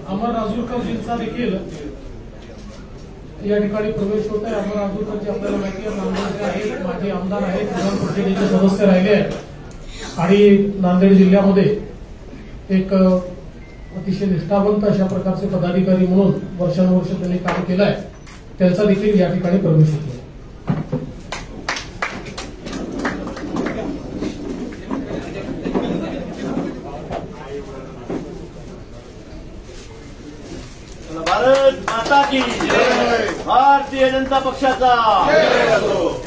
अमर राजूरकरजींचा देखील या ठिकाणी प्रवेश होत आहे. अमर राजूरकरजी आपल्याला माहिती आहे नांदेडचे आहेत, माजी आमदार आहेत, विधान परिषदेचे सदस्य राहिले आहेत आणि नांदेड जिल्ह्यामध्ये एक अतिशय निष्ठावंत अशा प्रकारचे पदाधिकारी म्हणून वर्षानुवर्ष त्यांनी काम केलं आहे. त्यांचा देखील या ठिकाणी प्रवेश होतो. भारत माता की जय. भारतीय जनता पक्षाचा जय असो.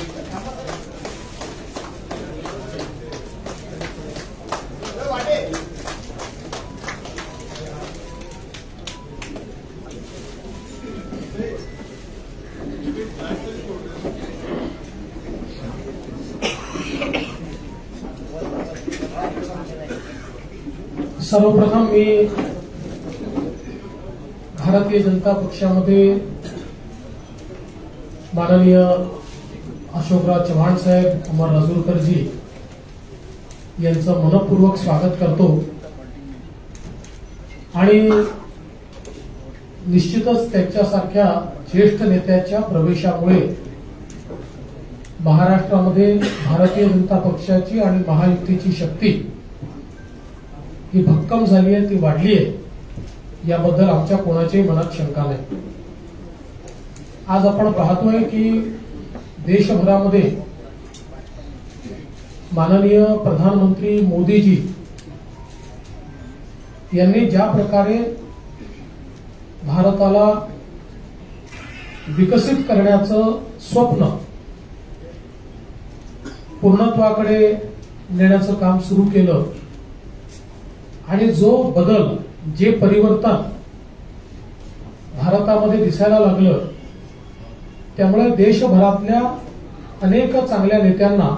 सर्वप्रथम मी भारतीय जनता पक्षामध्ये माननीय अशोकराव चव्हाण साहेब, अमर राजूरकरजी यांचं मनपूर्वक स्वागत करतो आणि निश्चितच त्यांच्यासारख्या ज्येष्ठ नेत्याच्या प्रवेशामुळे महाराष्ट्रामध्ये भारतीय जनता पक्षाची आणि महायुतीची शक्ती ही भक्कम झाली आहे, ती वाढली आहे. याबद्दल आमच्या कोणाच्याही मनात शंका नाही. आज आपण पाहतोय की देशभरामध्ये माननीय प्रधानमंत्री मोदीजी यांनी ज्या प्रकारे भारताला विकसित करण्याचं स्वप्न पूर्णत्वाकडे नेण्याचं काम सुरू केलं आणि जो बदल, जे परिवर्तन भारतामध्ये दिसायला लागलं, त्यामुळे देशभरातल्या अनेक चांगल्या नेत्यांना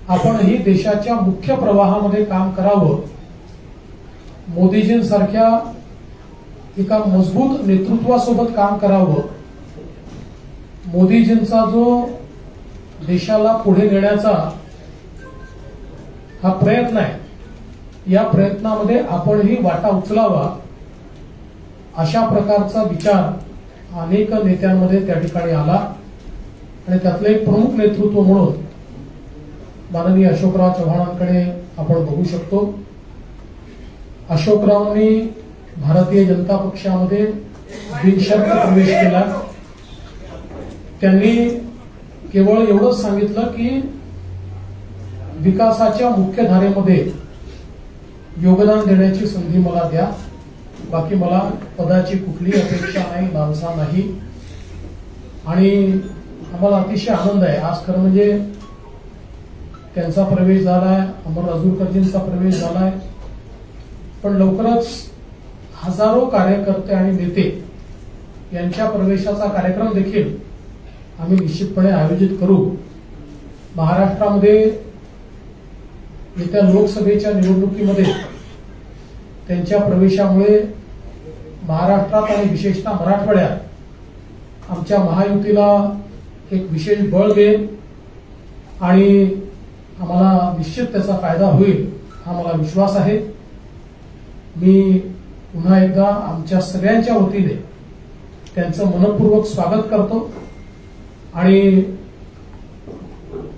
आपणही देशाच्या मुख्य प्रवाहामध्ये काम करावं, मोदीजींसारख्या एका मजबूत नेतृत्वासोबत काम करावं, मोदीजींचा जो देशाला पुढे नेण्याचा हा प्रयत्न आहे, या प्रयत्नामध्ये आपणही वाटा उचलावा, अशा प्रकारचा विचार अनेक नेत्यांमध्ये त्या ठिकाणी आला आणि त्यातलं एक प्रमुख नेतृत्व म्हणून माननीय अशोकराव चव्हाणांकडे आपण बघू शकतो. अशोकरावांनी भारतीय जनता पक्षामध्ये बिनशर्त प्रवेश केला. त्यांनी केवळ एवढंच सांगितलं की विकासाच्या मुख्य धारेमध्ये योगदान देण्याची संधी मला द्या, बाकी मला पदाची कुठली अपेक्षा नाही, लालसा नाही. आणि आम्हाला अतिशय आनंद आहे. आज खरं म्हणजे त्यांचा प्रवेश झालाय, अमर राजूरकरजींचा प्रवेश झालाय, पण लवकरच हजारो कार्यकर्ते आणि नेते यांच्या प्रवेशाचा कार्यक्रम देखील आम्ही निश्चितपणे आयोजित करू. महाराष्ट्रामध्ये येत्या लोकसभेच्या निवडणुकीमध्ये त्यांच्या प्रवेशामुळे महाराष्ट्रात आणि विशेषतः मराठवाड्यात आमच्या महायुतीला एक विशेष बळ मिळेल आणि आम्हाला निश्चित त्याचा फायदा होईल, हा मला विश्वास आहे. मी पुन्हा एकदा आमच्या सगळ्यांच्या वतीने त्यांचं मनपूर्वक स्वागत करतो आणि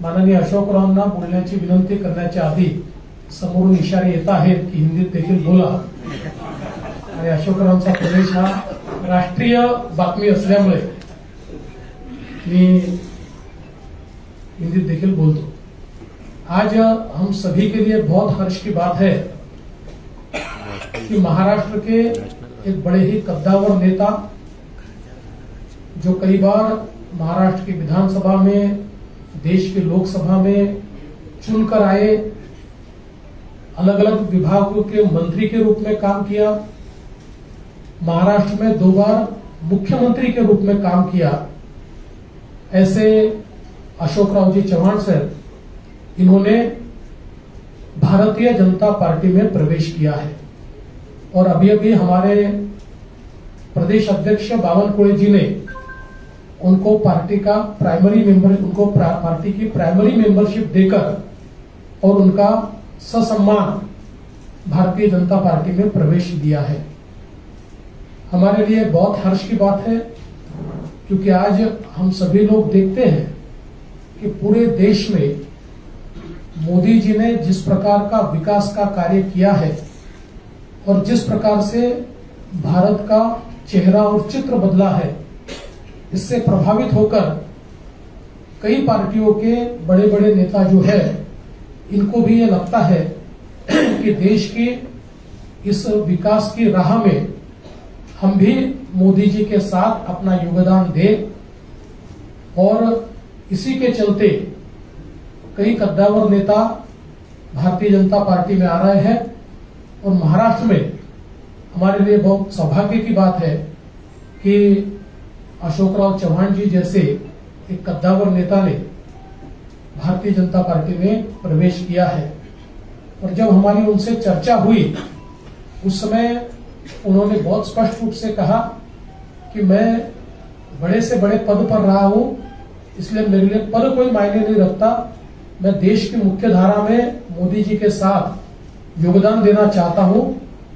माननीय अशोकरावांना बोलण्याची विनंती करण्याच्या आधी समोरून इशारे येत आहेत की हिंदीत देखील बोला, आणि अशोकरावांचा प्रदेश हा राष्ट्रीय बातमी असल्यामुळे मी हिंदीत देखील बोलतो। आज हम सभी के लिए बहुत हर्ष की बात है कि महाराष्ट्र के एक बड़े ही कद्दावर नेता, जो कई बार महाराष्ट्र की विधानसभा में, देश की लोकसभा में चुनकर आए, अलग अलग विभागों के मंत्री के रूप में काम किया, महाराष्ट्र में 2 बार मुख्यमंत्री के रूप में काम किया, ऐसे अशोकराव जी चव्हाण सर, इन्होंने भारतीय जनता पार्टी में प्रवेश किया है। और अभी अभी हमारे प्रदेश अध्यक्ष बावनकुळे जी ने उनको पार्टी का प्राइमरी मेंबर, उनको पार्टी की प्राइमरी मेंबरशिप देकर और उनका ससम्मान भारतीय जनता पार्टी में प्रवेश दिया है। हमारे लिए बहुत हर्ष की बात है, क्योंकि आज हम सभी लोग देखते हैं कि पूरे देश में मोदी जी ने जिस प्रकार का विकास का कार्य किया है और जिस प्रकार से भारत का चेहरा और चित्र बदला है, इससे प्रभावित होकर कई पार्टियों के बड़े बड़े नेता जो है, इनको भी ये लगता है कि देश की इस विकास की राह में हम भी मोदी जी के साथ अपना योगदान दें। और इसी के चलते कई कद्दावर नेता भारतीय जनता पार्टी में आ रहे हैं, और महाराष्ट्र में हमारे लिए बहुत सौभाग्य की बात है कि अशोकराव चव्हाण जी जैसे एक कद्दावर नेता ने भारतीय जनता पार्टी में प्रवेश किया है। और जब हमारी उनसे चर्चा हुई, उस समय उन्होंने बहुत स्पष्ट रूप से कहा कि मैं बड़े से बड़े पद पर रहा हूं, इसलिए मेरे लिए पद कोई मायने नहीं रखता, मैं देश की मुख्य धारा में मोदी जी के साथ योगदान देना चाहता हूं,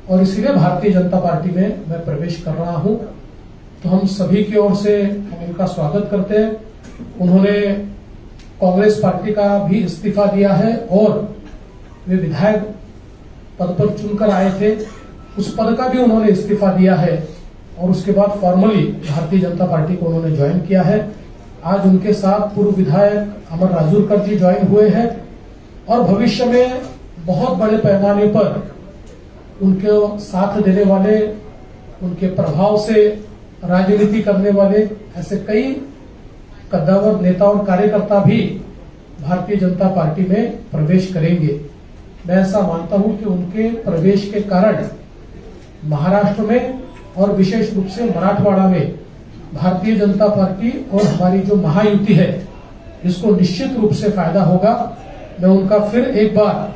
और इसलिए भारतीय जनता पार्टी में मैं प्रवेश कर रहा हूं। तो हम सभी की ओर से हम इनका स्वागत करते हैं। उन्होंने कांग्रेस पार्टी का भी इस्तीफा दिया है, और वे विधायक पद पर चुनकर आए थे, उस पद का भी उन्होंने इस्तीफा दिया है, और उसके बाद फॉर्मली भारतीय जनता पार्टी को उन्होंने ज्वाइन किया है। आज उनके साथ पूर्व विधायक अमर राजूरकर जी ज्वाइन हुए हैं, और भविष्य में बहुत बड़े पैमाने पर उनके साथ देने वाले, उनके प्रभाव से राजनीति करने वाले ऐसे कई कद्दावर नेता और कार्यकर्ता भी भारतीय जनता पार्टी में प्रवेश करेंगे। मैं ऐसा मानता हूं कि उनके प्रवेश के कारण महाराष्ट्र में और विशेष रूप से मराठवाड़ा में भारतीय जनता पार्टी और हमारी जो महायुति है, इसको निश्चित रूप से फायदा होगा। मैं उनका फिर एक बार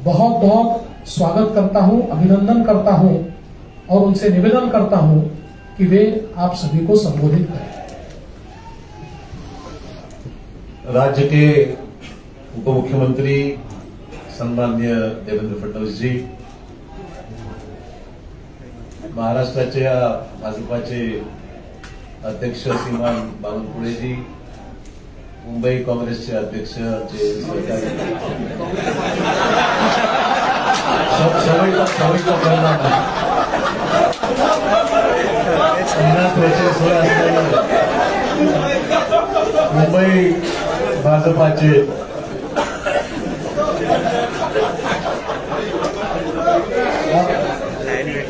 बहुत बहुत स्वागत करता हूं, अभिनंदन करता हूं, और उनसे निवेदन करता हूं कि वे आप सभी को संबोधित करें। राज्य के उप मुख्यमंत्री सन्माननीय देवेंद्र फडणवीस जी, महाराष्ट्राच्या भाजपाचे अध्यक्ष श्रीमान बावनकुळे जी, मुंबई काँग्रेसचे अध्यक्ष जे सवयीचा परिणाम सोय असलेले मुंबई भाजपाचे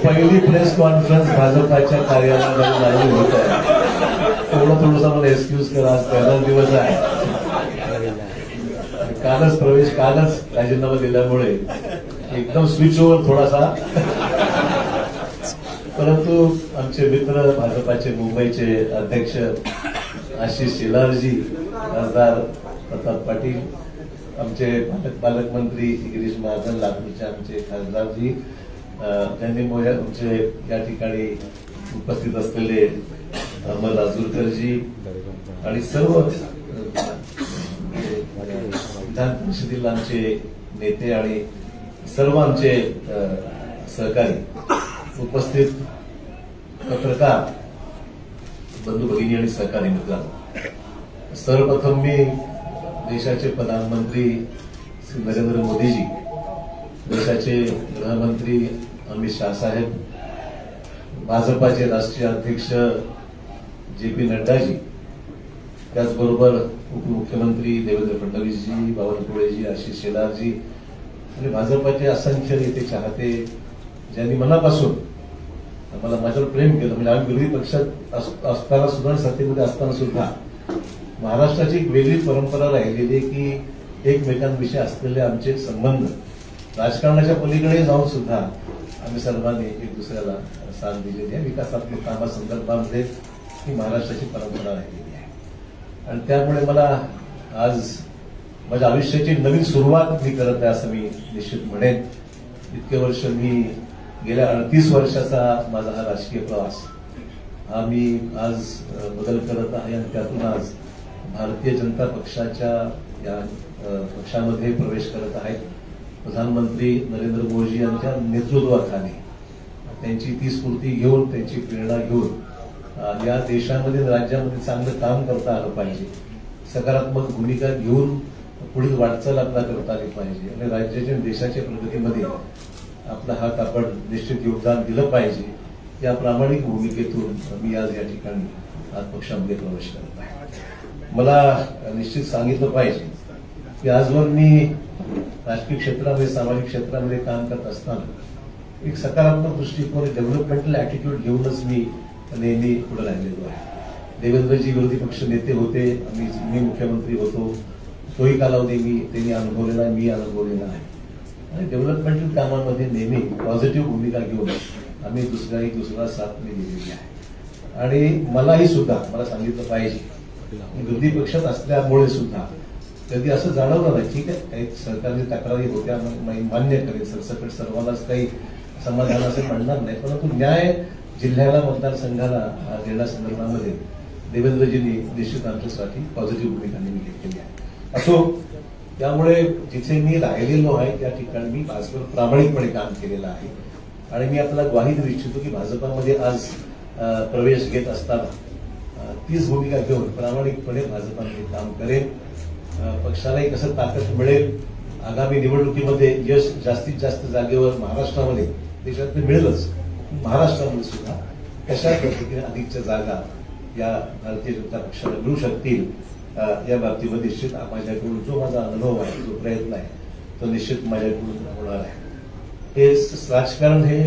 पहिली प्रेस कॉन्फरन्स भाजपाच्या कार्यालयामध्ये झालेली होत आहे। थोडंसं मला एक्सक्यूज करा, आज पहिलाच दिवस आहे, कालच राजीनामा दिल्यामुळे एकदम स्विच ओव्हर थोडासा, परंतु आमचे मित्र भाजपाचे मुंबईचे अध्यक्ष आशिष शेलारजी, खासदार प्रताप पाटील, आमचे पालकमंत्री गिरीश महाजन, लातूरचे आमचे खासदारजी, त्यांनी आमचे या ठिकाणी उपस्थित असलेले अमर राजूरकरजी आणि सर्व विधान परिषदेला आमचे नेते आणि सर्व आमचे सहकारी उपस्थित पत्रकार बंधू भगिनी आणि सहकारी मित्रांनो, सर्वप्रथम मी देशाचे प्रधानमंत्री श्री नरेंद्र मोदीजी, देशाचे गृहमंत्री अमित शाह साहेब, भाजपाचे राष्ट्रीय अध्यक्ष जे.पी. नड्डाजी, त्याचबरोबर उपमुख्यमंत्री देवेंद्र फडणवीसजी, बावनकुळेजी, आशिष शेलारजी आणि भाजपाचे असंख्य नेते चाहते, ज्यांनी मनापासून मला माझ्यावर प्रेम केलं. म्हणजे आम्ही विरोधी पक्षात असताना सुद्धा, सत्तेमध्ये असताना सुद्धा महाराष्ट्राची एक वेगळी परंपरा राहिलेली आहे की एकमेकांविषयी असलेले आमचे संबंध राजकारणाच्या पलीकडे जाऊन सुद्धा आम्ही सर्वांनी एक दुसऱ्याला साथ दिलेली आहे. विकासात्मक कामासंदर्भामध्ये ही महाराष्ट्राची परंपरा राहिलेली आहे. आणि त्यामुळे मला आज माझ्या आयुष्याची नवीन सुरुवात मी करत आहे असं मी निश्चित म्हणेन. इतके वर्ष मी गेल्या 38 वर्षाचा माझा हा राजकीय प्रवास हा मी आज बदल करत आहे आणि त्यातून आज भारतीय जनता पक्षाच्या या पक्षामध्ये प्रवेश करत आहेत. प्रधानमंत्री नरेंद्र मोदी यांच्या नेतृत्वाखाली त्यांची ती स्फूर्ती घेऊन, त्यांची प्रेरणा घेऊन या देशामध्ये राज्यामध्ये चांगलं काम करता आलं पाहिजे. सकारात्मक भूमिका घेऊन पुढील वाटचाल आपला करता आली पाहिजे आणि राज्याच्या देशाच्या प्रगतीमध्ये आपला हात आपण निश्चित योगदान दिलं पाहिजे. या प्रामाणिक भूमिकेतून मी आज या ठिकाणी आज पक्षामध्ये प्रवेश करत आहे. मला निश्चित सांगितलं पाहिजे की आजवर मी राजकीय क्षेत्रामध्ये, सामाजिक क्षेत्रामध्ये काम करत असताना एक सकारात्मक दृष्टिकोन, डेव्हलपमेंटल अॅटिट्यूड घेऊनच मी नेहमी पुढे राहिलेलो आहे. देवेंद्रजी विरोधी पक्ष नेते होते, मी मुख्यमंत्री होतो, तोही कालावधी त्यांनी अनुभवलेला आहे, मी अनुभवलेला आहे. आणि डेव्हलपमेंटल कामांमध्ये नेहमी पॉझिटिव्ह भूमिका घेऊन आम्ही दुसरा साथ दिलेली आहे. आणि मलाही सुद्धा मला सांगितलं पाहिजे, विरोधी पक्षात असल्यामुळे सुद्धा कधी असं जाणवलं नाही. ठीक आहे, काही सरकारची तक्रारी होत्या, मान्य करेल, सरसकट सर्वांनाच काही समाधान असं म्हणणार नाही, परंतु न्याय जिल्ह्याला, मतदारसंघाला देण्यासंदर्भामध्ये देवेंद्रजींनी निश्चित आमच्यासाठी पॉझिटिव्ह भूमिका नेहमी घेतलेली आहे. असो, त्यामुळे जिथे मी राहिलेलो आहे त्या ठिकाणी मी भाजपवर प्रामाणिकपणे काम केलेलं आहे. आणि मी आपल्याला ग्वाही देऊ इच्छितो की भाजपामध्ये आज प्रवेश घेत असताना तीच भूमिका घेऊन प्रामाणिकपणे भाजपामध्ये काम करेन. पक्षालाही कसं ताकद मिळेल, आगामी निवडणुकीमध्ये यश जास्तीत जास्त जागेवर महाराष्ट्रामध्ये, देशात मिळेलच, महाराष्ट्रामध्ये सुद्धा कशा पद्धतीने अधिकच्या जागा या भारतीय जनता पक्षाला मिळू शकतील या बाबतीमध्ये निश्चित माझ्याकडून जो माझा अनुभव आहे, जो प्रयत्न आहे, तो निश्चित माझ्याकडून होणार आहे. हे राजकारण हे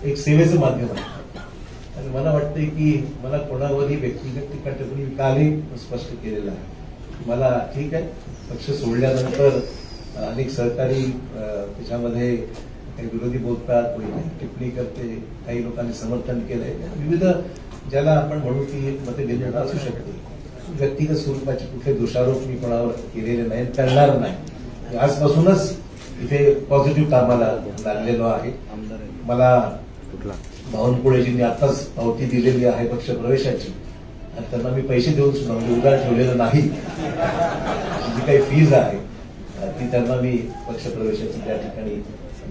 एक सेवेचं माध्यम आहे आणि मला वाटतंय की मला कोणावरही व्यक्तिगत टीका टिप्पणी कालही स्पष्ट केलेलं आहे. मला ठीक आहे, पक्ष सोडल्यानंतर अनेक सहकारी त्याच्यामध्ये काही विरोधी बोलतात, कोणी टिप्पणी करते, काही लोकांनी समर्थन केलंय, विविध ज्याला आपण म्हणू की मतभेद असू शकते. व्यक्तिगत स्वरूपाचे कुठले दोषारोप मी कोणावर केलेले नाही, करणार नाही. आजपासूनच इथे पॉझिटिव्ह कामाला लागलेलो आहे. मला बावनकुळेजींनी आताच पावती दिलेली आहे पक्ष प्रवेशाची आणि त्यांना मी पैसे देऊन सुद्धा उधार ठेवलेलं नाही. जी काही फीज आहे ती त्यांना मी पक्ष प्रवेशाची त्या ठिकाणी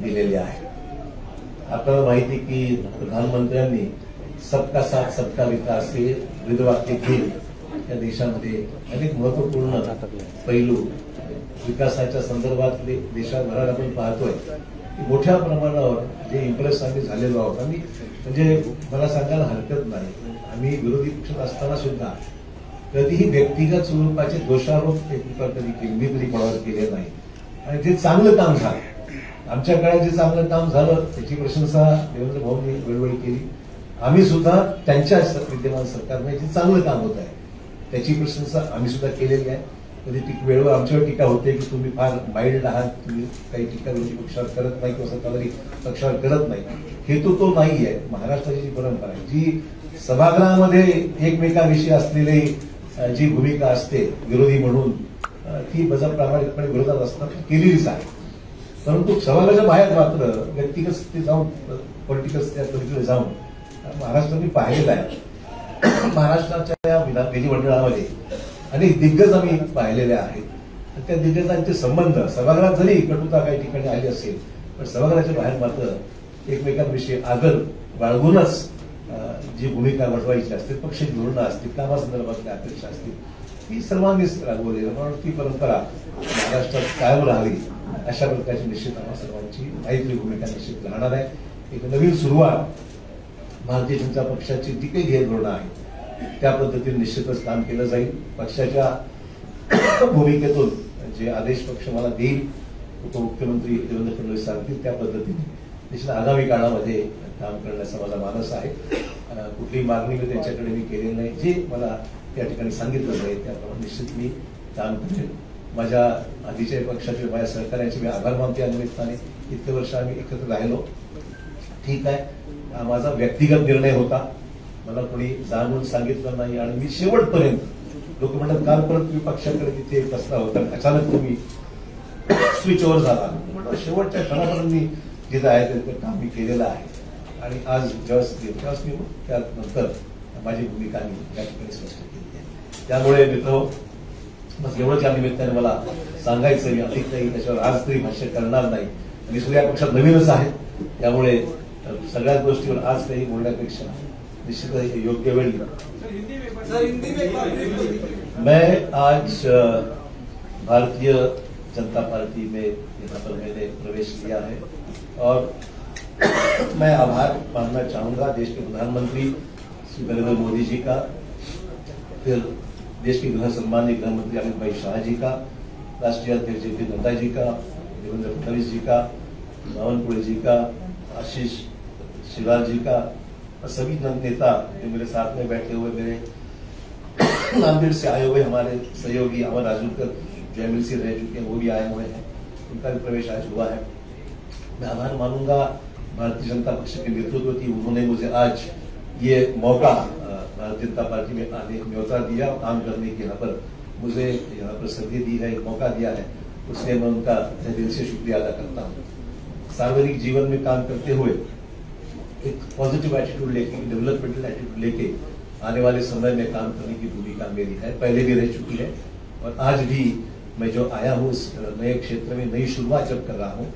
दिलेली आहे. आपल्याला माहिती की प्रधानमंत्र्यांनी सबका साथ सबका विकास हे ब्रीदवाक्य घेऊन या देशामध्ये अनेक महत्वपूर्ण पैलू विकासाच्या संदर्भातले देशाभरात आपण पाहतोय की मोठ्या प्रमाणावर जे इम्प्रेस आम्ही झालेलो आहोत. आम्ही म्हणजे मला सांगायला हरकत नाही, आम्ही विरोधी पक्षात असताना सुद्धा कधीही व्यक्तिगत स्वरूपाचे दोषारोप कधी केले, मी तरी कोणावर केले नाही. आणि जे चांगलं काम झालं, आमच्या काळात जे चांगलं काम झालं त्याची प्रशंसा देवेंद्र भाऊंनी वेळोवेळी केली. आम्ही सुद्धा त्यांच्या विद्यमान सरकारने जे चांगलं काम होत आहे त्याची प्रशंसा आम्ही सुद्धा केलेली आहे. कधी वेळेवर आमच्यावर टीका होते की तुम्ही फार माइल्ड आहात, तुम्ही काही टीका विरोधी पक्षावर करत नाही किंवा सत्ताधारी पक्षावर करत नाही. हेतू तो नाही आहे. महाराष्ट्राची जी परंपरा आहे, जी सभागृहामध्ये एकमेकांविषयी असलेली जी भूमिका असते विरोधी म्हणून, ती प्रामाणिकपणे विरोधात असताना केलेलीच आहे. परंतु सभागृहाच्या बाहेर मात्र व्यक्तिगत जाऊन पॉलिटिकल जाऊन महाराष्ट्राने पाहिलेलं आहे. महाराष्ट्राच्या या विधिमंडळामध्ये अनेक दिग्गज आम्ही पाहिलेले आहेत. त्या दिग्गजांचे संबंध सभागृहात जरी कटुता काही ठिकाणी आली असेल, पण सभागृहाच्या बाहेर मात्र एकमेकांविषयी आदर बाळगूनच जी भूमिका वठवायची असते, पक्ष धोरणं असतील, कामासंदर्भातल्या अपेक्षा असतील, ती सर्वांनीच राबवली म्हणून ती परंपरा महाराष्ट्रात कायम राहावी अशा प्रकारची निश्चित आम्हा सर्वांची मैत्री भूमिका निश्चित राहणार आहे. एक नवीन सुरुवात भारतीय जनता पक्षाची जी काही ध्येयधोरणं आहे त्या पद्धतीने निश्चितच काम केलं जाईल. पक्षाच्या भूमिकेतून जे आदेश पक्ष मला देईल, उपमुख्यमंत्री देवेंद्र फडणवीस सांगतील त्या पद्धतीने निश्चित आगामी काळामध्ये काम करण्याचा माझा मानस आहे. कुठलीही मागणी मी त्यांच्याकडे मी केलेली नाही. जे मला त्या ठिकाणी सांगितलं जाईल त्याप्रमाणे निश्चित मी काम करेन. माझ्या आधीच्या पक्षाचे माझ्या सहकार्याचे मी आभार मानते. या निमित्ताने इतके वर्ष आम्ही एकत्र राहिलो. ठीक आहे, हा माझा व्यक्तिगत निर्णय होता. मला कोणी जाणून सांगितलं नाही आणि मी शेवटपर्यंत लोक म्हणतात कालपर्यंत तुम्ही पक्षाकडे तिथे बसला होता, अचानक तुम्ही स्विच ओव्हर झाला. म्हणून शेवटच्या क्षणापर्यंत मी जिथं आहे ते काम मी केलेलं आहे आणि आज जेव्हा मी त्यानंतर माझी भूमिका मी या ठिकाणी स्पष्ट केली आहे. त्यामुळे मित्र बस एवढंच या निमित्ताने मला सांगायचं. मी अधिक काही त्याच्यावर आज तरी भाष्य करणार नाही. मी सुद्धा या पक्षात नवीनच आहे, त्यामुळे सगळ्याच गोष्टीवर आज काही बोलण्यापेक्षा निश्चित योग्य वेळ. मैं आज भारतीय जनता पार्टी में यहाँ पर मैंने प्रवेश किया है और मैं आभार मानना चाहूंगा देश के प्रधानमंत्री श्री नरेंद्र मोदी जी का, फिर देश के गृह सम्माननीय गृह मंत्री अमित भाई शाह जी का, राष्ट्रीय अध्यक्ष जे.पी. नड्डा जी का, देवेंद्र फडणवीस जी का, बावनकुळे जी का, आशीष शिवार जी का और सभी नेता जो मेरे साथ में बैठे हुए, मेरे नांदेड़ से आए हुए हमारे सहयोगी अमर राजूकर जो एमएलसी रह चुके हैं वो भी आए हुए हैं, उनका भी प्रवेश आज हुआ है. मैं आभार मानूंगा भारतीय जनता पक्ष के नेतृत्व की. उन्होंने मुझे आज ये मौका भारतीय जनता पार्टी में आने न्योता दिया, काम करने की यहाँ पर मुझे यहाँ पर संधि दी है, एक मौका दिया है, उसलिए मैं उनका दिल से शुक्रिया अदा करता हूँ. सार्वजनिक जीवन में काम करते हुए एक पॉजिटिव एटीट्यूड लेके, डेवलपमेंटल एटीट्यूड लेके आने वाले समय में काम करने की भूमिका मेरी है, पहले भी रह चुकी है और आज भी मैं जो आया हूँ इस नए क्षेत्र में नई शुरुआत जब कर रहा हूँ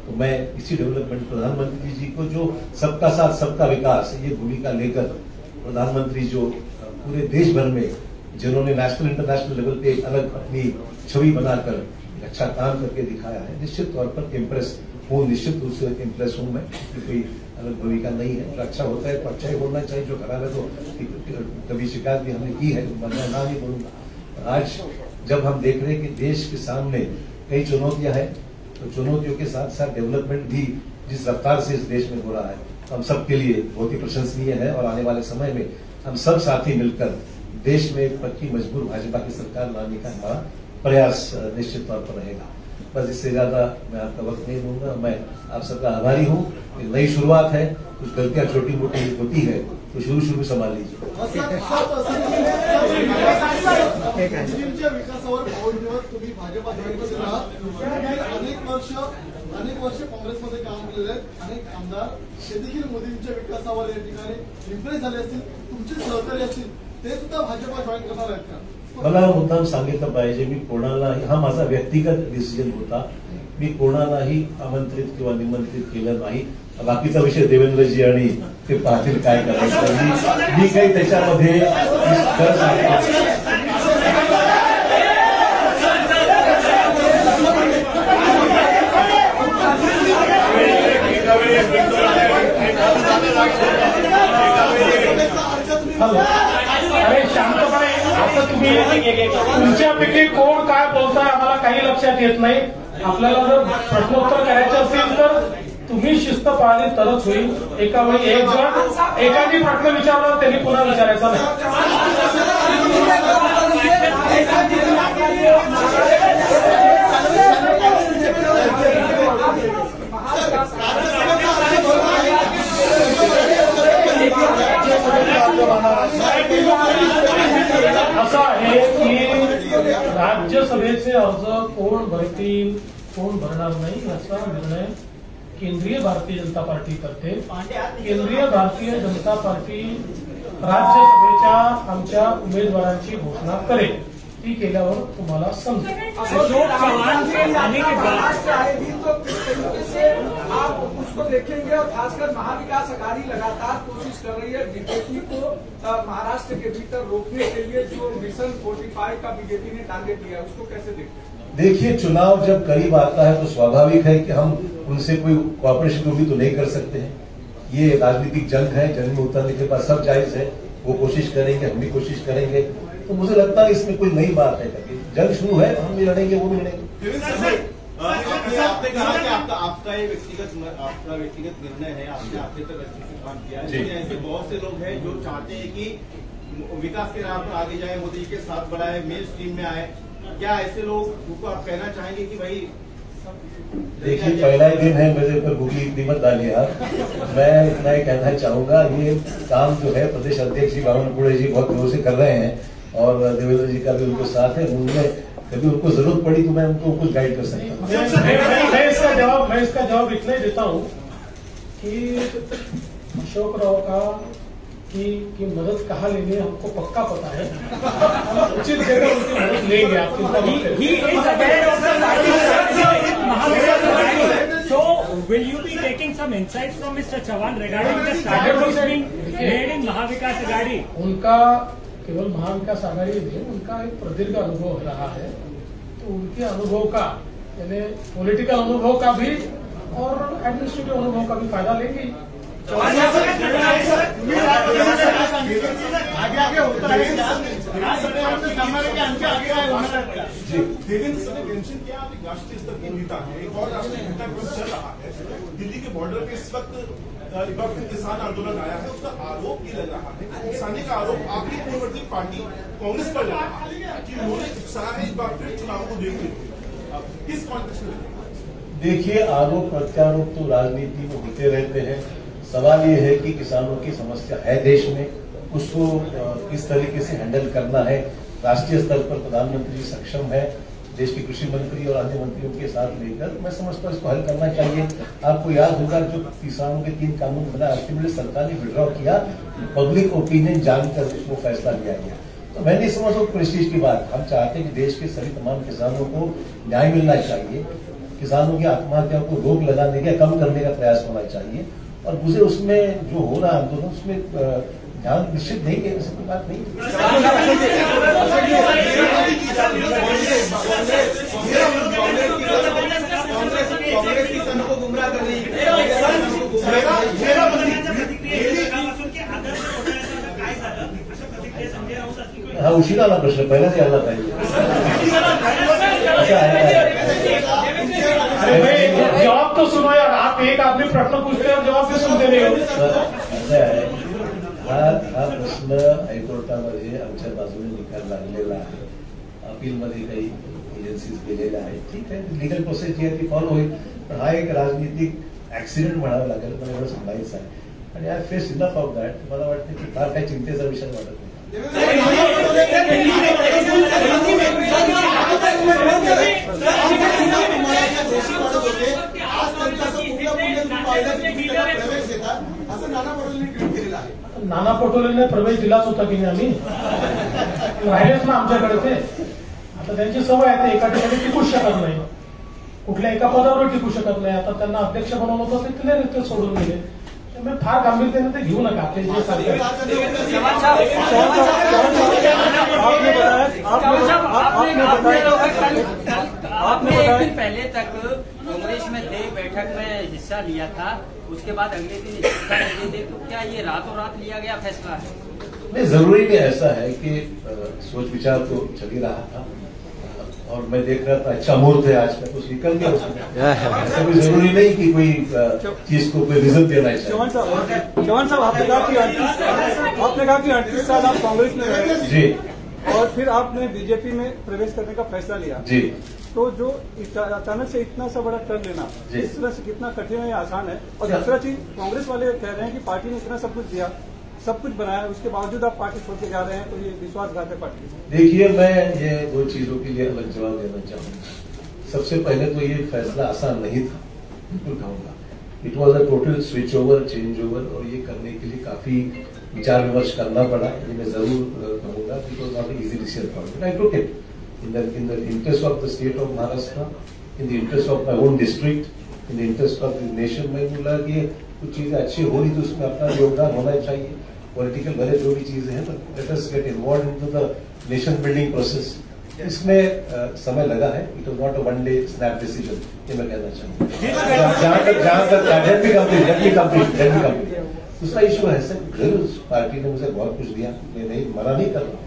तो मैं इसी डेवलपमेंट प्रधानमंत्री जी को जो सबका साथ सबका विकास ये भूमिका लेकर प्रधानमंत्री जो पूरे देश भर में जिन्होंने नेशनल इंटरनेशनल लेवल पे एक अलग अपनी छवि बनाकर अच्छा काम करके दिखाया है, निश्चित तौर पर इम्प्रेस हूँ, निश्चित रूप से इम्प्रेस हूँ मैं. कोई अलग भूमिका नहीं है. जो अच्छा होता है तो अच्छा ही बोलना चाहिए, जो खराब है तो कभी शिकायत भी हमने की है, मैं ना नहीं बोलूंगा. आज जब हम देख रहे हैं कि देश के सामने कई चुनौतियां हैं तो चुनौतियों के साथ साथ डेवलपमेंट भी जिस रफ्तार से इस देश में हो रहा है तो हम सबके लिए बहुत ही प्रशंसनीय है और आने वाले समय में हम सब साथी मिलकर देश में एक पक्की मजबूत भाजपा की सरकार लाने का हमारा प्रयास निश्चित तौर पर रहेगा. बस इससे ज्यादा मैं आपका वक्त नहीं दूंगा. मैं आप सबका आभारी हूँ. नई शुरुआत है, कुछ गलतियां छोटी मोटी होती है तो शुरू में संभाल लीजिए. विकासावर पाऊल ठेवत तुम्ही भाजपा जॉईन आहात. अनेक वर्ष काँग्रेसमध्ये काम केलेले आहेत. अनेक आमदार ते देखील मोदींच्या विकासावर या ठिकाणी इम्प्रेस झाले असतील, तुमचे सहकारी असतील, ते सुद्धा भाजपा जॉईन करणार आहेत का? मला मुद्दाम सांगितलं पाहिजे. मी कोणालाही, हा माझा व्यक्तिगत डिसिजन होता, मी कोणालाही आमंत्रित किंवा निमंत्रित केलं नाही. बाकीचा विषय देवेंद्रजी आणि ते पाहतील काय करायचं. मी काही त्याच्यामध्ये अरे शांतपणे आता तुम्ही तुमच्यापैकी कोण काय बोलताय आम्हाला काही लक्षात येत नाही. आपल्याला जर प्रश्नोत्तर करायचे असतील तर तुम्ही शिस्त पाळली तरच होईल. एका वेळी एक जण एकाने प्रश्न विचारला त्यांनी पुन्हा विचारायचा नाही. असं आहे की राज्यसभेचे अर्ज कोण भरतील कोण भरणार नाही याचा निर्णय केंद्रीय भारतीय जनता पार्टी करते. केंद्रीय भारतीय जनता पार्टी राज्यसभेच्या आमच्या उमेदवारांची घोषणा करेल. ती केल्यावर तुम्हाला समजेल. उसको देखेंगे। और खासकर महाविकास अघाड़ी लगातार कोशिश कर रही है बीजेपी को महाराष्ट्र के भीतर रोकने के लिए। जो मिशन 45 का बीजेपी ने टारगेट लिया है, उसको कैसे देखते हैं? देखिए, चुनाव जब करीब आता है तो स्वाभाविक है कि हम उनसे कोई कॉपरेशन भी तो नहीं कर सकते हैं। ये राजनीतिक जंग है, जंग में उतरने के बाद सब जायज है, वो कोशिश करेंगे, हम भी कोशिश करेंगे। तो मुझे लगता है इसमें कोई नई बात है। जंग शुरू है, हम भी लड़ेंगे, वो भी लड़ेंगे। आपने कहा कि आपका ये व्यक्तिगत निर्णय है, आपने आपके तक अच्छे से काम किया है, लेकिन ऐसे बहुत से लोग हैं जो चाहते हैं कि विकास के राह पर आगे जाए, मोदी जी के साथ बढ़ाए, मेन स्ट्रीम में आए। क्या ऐसे लोग को आप कहना चाहेंगे कि भाई देखिए, पहला ही दिन है, मेरे ऊपर गुगली इतनी मत डालिए आप। मैं इतना ही कहना चाहूंगा, ये काम जो है प्रदेश अध्यक्ष जी बावन कुड़े जी बहुत जोर से कर रहे हैं और देवेंद्र जी का भी उनको साथ है। उनमें कभी उनको जरूरत पड़ी तो मैं उनको कुछ गाइड कर सकता हूँ। मैं इसका जवाब इतना ही देता हूँ कि अशोक राव का की मदद कहाँ लेनी है हमको पक्का पता है। हम उचित जगह उनकी मदद लेंगे, आप चिंता मत करिए। So, will you be taking some insights from Mr. Chavan regarding the strategies being made in Mahavikas Aghadi? उनका केवल महाविकास आघाड़ी नहीं, उनका एक प्रदीर्घ अनुभव रहा है। तो उनके अनुभव का, यानी पॉलिटिकल अनुभव का भी और एडमिनिस्ट्रेटिव अनुभव का भी फायदा लेंगे। आगे होता है देवेंद्र सर ने मेंशन किया, आप एक राष्ट्रीय स्तर के नेता है, एक और राष्ट्रीय नेता चल रहा है। दिल्ली के बॉर्डर पे इस वक्त एक बार फिर किसान आंदोलन आया है, उसका आरोप ये लग रहा है, किसानी का आरोप आपकी पूर्ववर्ती पार्टी कांग्रेस पर लग रहा है कि उन्होंने उत्साह है एक बार फिर चुनाव को देखते हुए। किस कॉन्टेक्स्ट में? देखिए, आरोप प्रत्यारोप तो राजनीति में होते रहते हैं। सवाल ये है कि किसानों की समस्या है देश में, उसको किस तरीके से हैंडल करना है। राष्ट्रीय स्तर पर प्रधानमंत्री सक्षम है, देश के कृषि मंत्री और अन्य मंत्रियों के साथ लेकर मैं समझता हूँ इसको हल करना चाहिए। आपको याद होगा जो किसानों के 3 कानून बना, अल्टीमेटली सरकार ने विड्रॉ किया, पब्लिक ओपिनियन जानकर वो फैसला लिया गया। तो मैं नहीं समझता प्रेस्टीज की बात। हम चाहते हैं कि देश के सभी तमाम किसानों को न्याय मिलना चाहिए, किसानों की आत्महत्या को रोक लगाने का, कम करने का प्रयास होना चाहिए। और मुझे उसमें जो हो रहा आंदोलन उसमें ध्यान निश्चित नहीं है, ऐसी कोई बात नहीं। कांग्रेस किसानों को गुमराह कर रही है। हा उशीर आला प्रश्न, पहिलाच यायला पाहिजे। जवाब तो सुनो यार, आप एक आदमी प्रश्न पूछते हैं और जवाब भी सुनते नहीं हो। असं आहे, हा प्रश्न हायकोर्टामध्ये आमच्या बाजूने निकाल लागलेला आहे, अपीलमध्ये काही एजन्सीज गेलेल्या आहेत। ठीक आहे, लिगल प्रोसेस जी आहे ती फॉलो होईल, पण हा एक राजनीतिक ऍक्सिडेंट म्हणावं लागेल, मला एवढं सांगायचं आहे। आणि I face enough of that. मला वाटतं की फार काही चिंतेचा विषय वाटत नाही। असं नाना पटोलेंनी ट्विट केलेलं आहे। नाना पटोलेने प्रवेश दिलाच होता की नाही, आम्ही राहिलेच ना आमच्याकडे ते। आता त्यांची सवय आहे, ते एका ठिकाणी टिकूच शकत नाही, कुठल्या एका पदावर टिकू शकत नाही। आता त्यांना अध्यक्ष बनवलं होतं, ते तिथले रिक्त सोडून गेले। त्यामुळे फार गांभीर्याने ते घेऊ नका। ते जे सांगतात आपने एक दिन पहले तक कांग्रेस में थे, बैठक में हिस्सा लिया था, उसके बाद अगले दिन इस्तीफा दे दे, तो क्या ये रातों रात लिया गया फैसला है? नहीं, जरूरी नहीं ऐसा है कि सोच विचार तो चल ही रहा था और मैं देख रहा था अच्छा मुहूर्त है आज का, कुछ निकल गया उसमें। ऐसा कोई जरूरी नहीं कि कोई चीज को कोई रीजन देना चाहिए। चौहान साहब, आपने कहा कि 38 साल आप कांग्रेस में रहे जी, और फिर आपने बीजेपी में प्रवेश करने का फैसला लिया जी। तो जो अचानक से इतना सा बड़ा टर्न लेना, जी। इस तरह से कितना कठिन है या आसान है? और दूसरा चीज, कांग्रेस वाले कह रहे हैं कि पार्टी ने इतना सब कुछ दिया, सब कुछ बनाया, उसके बावजूद आप पार्टी छोड़ के जा रहे हैं, तो ये विश्वासघात है पार्टी से। देखिए, मैं ये 2 चीजों के लिए अलग जवाब देना चाहूंगा। सबसे पहले तो ये फैसला आसान नहीं था, बिल्कुल कहूंगा। It was a total switch over, change over, और ये करने के लिए काफी विचार विमर्श करना पड़ा। ये मैं जरूर कहूंगा, it was not easy decision for me. I took it in the interest of the state of Maharashtra, in the interest of my own district, in interest of the nation में बोला कि कुछ चीजें अच्छी हो रही तो उसमें अपना योगदान होना चाहिए। पॉलिटिकल भले जो भी चीजें हैं, but let us get involve into the nation building process. इसमें समय लगा है, it was not a one day snap decision, ये मैं कहना चाहूंगा। जहां तक दूसरा इशू है सर, पार्टी ने मुझे बहुत कुछ दिया, मैं नहीं मना नहीं कर रहा,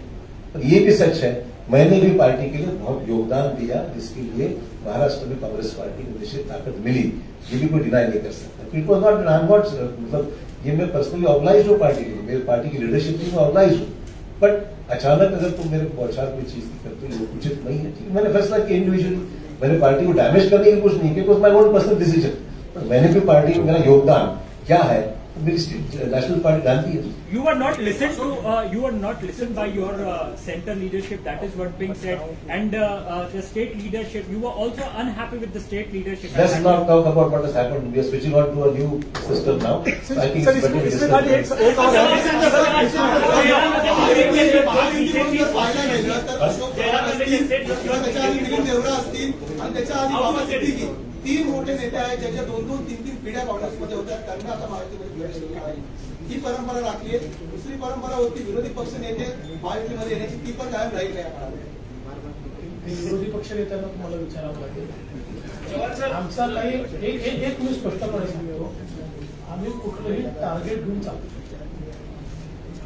पर ये भी सच है मैंने भी पार्टी के लिए बहुत योगदान दिया, जिसके लिए महाराष्ट्र में कांग्रेस पार्टी को निश्चित ताकत मिली, ये भी कोई डिनाई नहीं कर सकता। It was not, I am not, मतलब ये मैं पर्सनली ऑर्गेनाइज हूँ पार्टी के लिए, मेरी पार्टी की लीडरशिप में ऑर्गेनाइज हूँ, बट अचानक अगर तुम मेरे को बौछार कोई चीज करते हो, वो उचित नहीं है। ठीक, मैंने फैसला किया इंडिविजुअली, मैंने पार्टी को डैमेज करने की कुछ नहीं, because my own personal decision, पर मैंने भी पार्टी में मेरा योगदान क्या है, मेरी नेशनल पार्टी जानती है। You were not listened to. You were not listened by your center leadership. That is what being said. And the state leadership. You were also unhappy with the state leadership. Let's not talk about what has happened. We are switching on to a new system now. So I think it's better to discuss. तीन मोठे नेते आहेत ज्यांच्या 2-2, 3-3 पिढ्या काँग्रेसमध्ये होत्या, त्यांना आता महायुतीमध्ये आहे, ही परंपरा राखली आहे। दुसरी परंपरा होती विरोधी पक्ष नेते महायुतीमध्ये येण्याची, ती पण कायम राहील या काळात। विरोधी पक्ष नेत्यांना तुम्हाला विचारावं लागेल। आमचा काही एक मी स्पष्टपणे सांगतो, आम्ही कुठलंही टार्गेट घेऊन चालतो,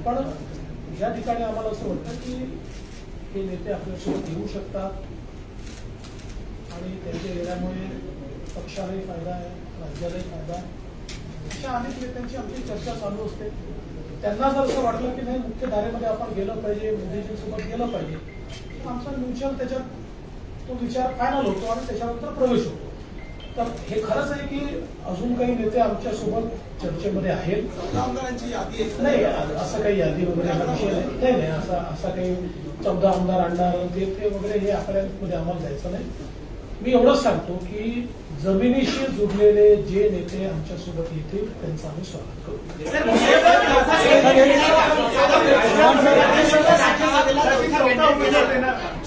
पण या ठिकाणी आम्हाला असं वाटतं की हे नेते आपल्यासोबत येऊ शकतात आणि त्यांच्या येण्यामुळे पक्षालाही फायदा आहे, राज्यालाही फायदा आहे, अशा अनेक नेत्यांची आमची चर्चा चालू असते। त्यांना जर असं वाटलं की नाही मुख्य धारेमध्ये आपण गेलं पाहिजे, मोदीजींसोबत गेलं पाहिजे, तर आमचा म्युच्युअल त्याच्यात तो विचार फायनल होतो आणि त्याच्यानंतर प्रवेश होतो। तर हे खरंच आहे की अजून काही नेते आमच्यासोबत चर्चेमध्ये आहेत, आमदारांची यादी नाही असं काही यादी वगैरे हा विषय नाही, नाही असा काही 14 आमदार आणणार ते वगैरे हे आकड्यांमध्ये आम्हाला जायचं नाही। मी एवढंच सांगतो की जमिनीशी जुडलेले जे नेते आमच्यासोबत येतील त्यांचं आम्ही स्वागत करू।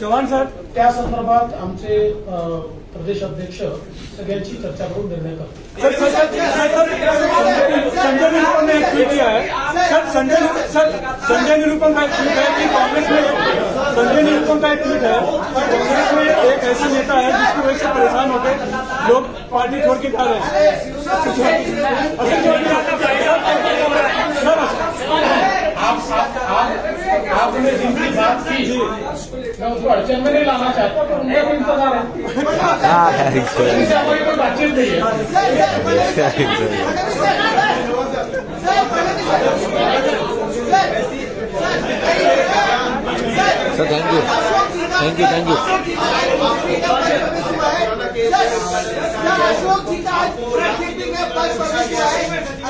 चव्हाण साहेब, त्या संदर्भात आमचे प्रदेश अध्यक्ष सगळ्यांची चर्चा करून निर्णय करतील। संजय निरूपम ने एक ट्वीट किया है, संजय निरूपम का एक ट्वीट है कि कांग्रेस में, संजय निरूपम का एक ट्वीट है कांग्रेस में एक ऐसा नेता है जिसकी वजह से परेशान होकर लोग पार्टी छोड़ के जा रहे हैं। आपने जिनकी बात की मैं उसको अड़चन में नहीं लाना चाहता, पर उनका भी इंतजार है, उनसे हमारी कोई बातचीत नहीं है। Sir thank you.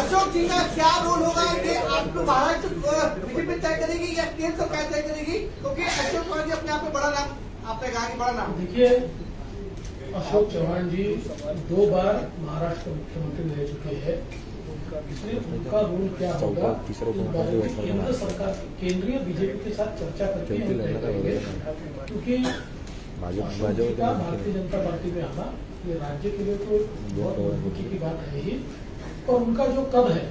Ashok ji का क्या रोल होगा कि आपको महाराष्ट्र बीजेपी तय करेगी या केंद्र सरकार तय करेगी, क्योंकि अशोक चौहान जी अपने आप में बड़ा नाम, आपने कहा कि बड़ा नाम। देखिए, अशोक चौहान जी 2 बार महाराष्ट्र मुख्यमंत्री रह चुके हैं, इसलिए उनका रोल क्या होगा केंद्र सरकार, केंद्रीय बीजेपी के साथ चर्चा करके हम तय करेंगे, क्योंकि भारतीय जनता पार्टी में आना ये राज्य के लिए तो बहुत मजबूती की बात है ही, और उनका जो कद है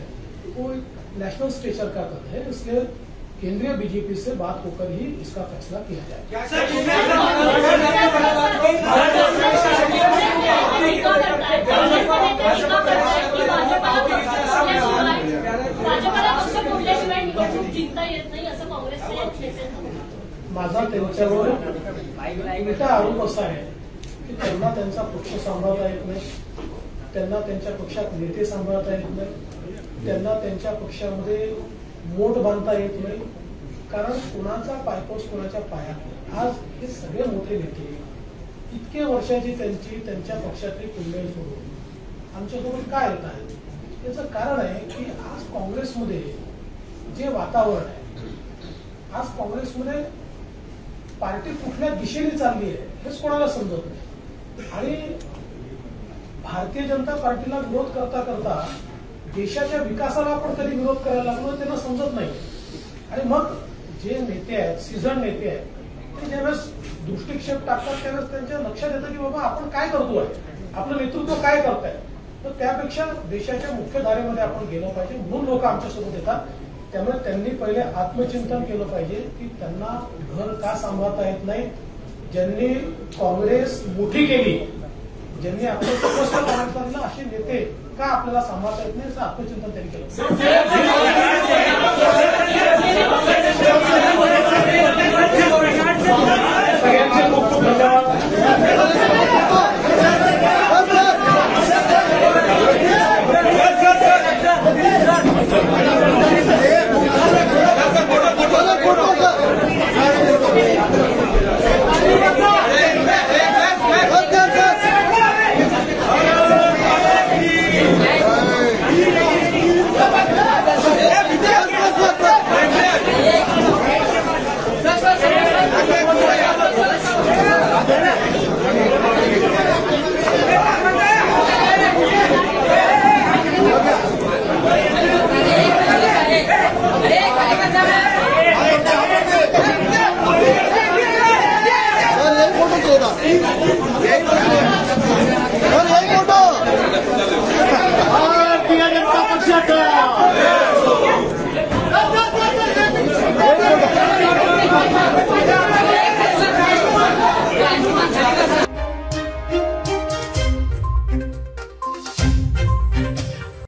वो नेशनल स्टेचर का कद है, इसलिए केंद्रीय बीजेपी से बात होकर ही इसका फैसला किया जाएगा। माझा त्यांच्यावर उलटा आरोप असा आहे की त्यांना त्यांचा पक्ष सांभाळता येत नाही, त्यांना त्यांच्या पक्षात नेते सांभाळता येत नाही, त्यांना त्यांच्या पक्षामध्ये मोठ बांधता येत नाही, कारण कोणाचा पायपोस कोणाच्या पायात। आज हे सगळे मोठे नेते इतके वर्षाची त्यांच्या पक्षातली कुंडल सोडून आमच्यासोबत काय येत आहे, याचं कारण आहे की आज काँग्रेसमध्ये जे वातावरण आहे, आज काँग्रेसमध्ये पार्टी कुठल्या दिशेने चालली आहे हेच कोणाला समजत नाही, आणि भारतीय जनता पार्टीला विरोध करता करता देशाच्या विकासाला आपण कधी विरोध करायला लागलो त्यांना समजत नाही। आणि मग जे नेते आहेत, सीझन नेते आहेत, ते ज्यावेळेस दृष्टिक्षेप टाकतात त्यावेळेस त्यांच्या लक्षात येतं की बाबा आपण काय करतोय, आपलं नेतृत्व काय करताय, तर त्यापेक्षा देशाच्या मुख्य धारेमध्ये आपण गेलो पाहिजे, म्हणून लोक आमच्यासोबत येतात. त्यामुळे त्यांनी पहिले आत्मचिंतन केलं पाहिजे की त्यांना घर का सांभाळता येत नाही. ज्यांनी काँग्रेस मोठी केली, ज्यांनी आपल्या सर्वस्व कार्यकर्त्यांना असे नेते का आपल्याला सांभाळता येत नाही, असं आत्मचिंतन त्यांनी केलं.